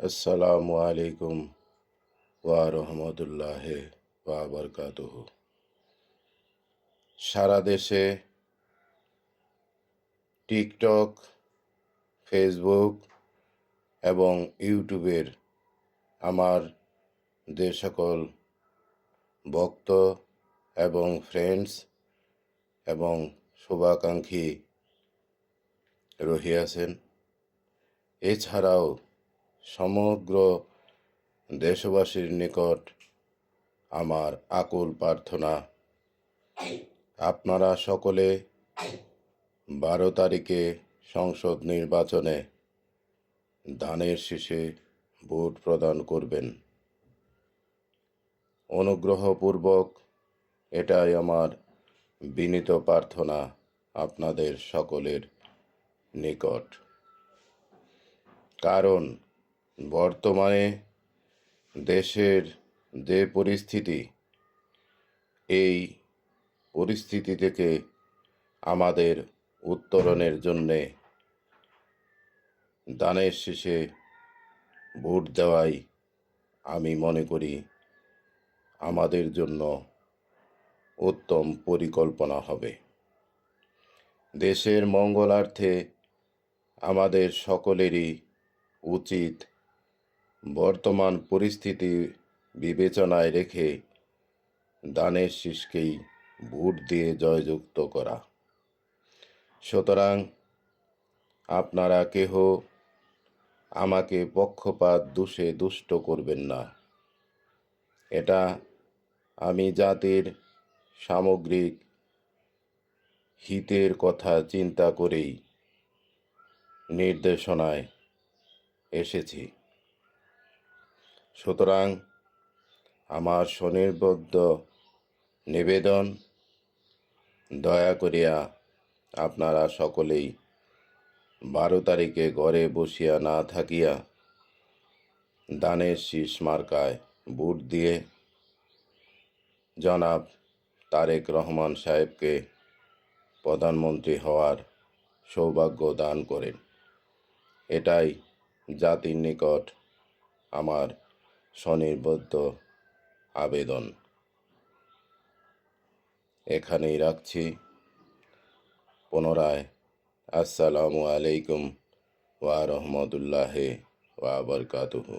আসসালামু আলাইকুম ওয়া রহমতুল্লাহি ওয়া বারাকাতুহু। সারা দেশে টিকটক, ফেসবুক এবং ইউটিউবের আমার যে সকল ভক্ত এবং ফ্রেন্ডস এবং শুভাকাঙ্ক্ষী রহিয়াছেন, এছাড়াও সমগ্র দেশবাসীর নিকট আমার আকুল প্রার্থনা, আপনারা সকলে 12 তারিখে সংসদ নির্বাচনে ধানের শীষে ভোট প্রদান করবেন। অনুগ্রহপূর্বক এটাই আমার বিনীত প্রার্থনা আপনাদের সকলের নিকট। কারণ বর্তমানে দেশের যে পরিস্থিতি, এই পরিস্থিতি থেকে আমাদের উত্তরণের জন্যে ধানের শীষে ভোট দেওয়াই আমি মনে করি আমাদের জন্য উত্তম পরিকল্পনা হবে। দেশের মঙ্গলার্থে আমাদের সকলেরই উচিত বর্তমান পরিস্থিতি বিবেচনায় রেখে ধানের শীষকেই ভোট দিয়ে জয়যুক্ত করা। সুতরাং আপনারা কেহ আমাকে পক্ষপাত দোষে দুষ্ট করবেন না। এটা আমি জাতির সামগ্রিক হিতের কথা চিন্তা করেই নির্দেশনায় এসেছি। সুতরাং আমার স্বনির্বদ্ধ নিবেদন, দয়া করিয়া আপনারা সকলেই 12 তারিখে ঘরে বসিয়া না থাকিয়া ধানের শীষ মার্কায় ভোট দিয়ে জনাব তারেক রহমান সাহেবকে প্রধানমন্ত্রী হওয়ার সৌভাগ্য দান করেন। এটাই জাতির নিকট আমার স্বনির্বদ্ধ আবেদন। এখানেই রাখছি। পুনরায় আসসালামু আলাইকুম ওয়া রহমতুল্লাহি ওয়া বারাকাতুহু।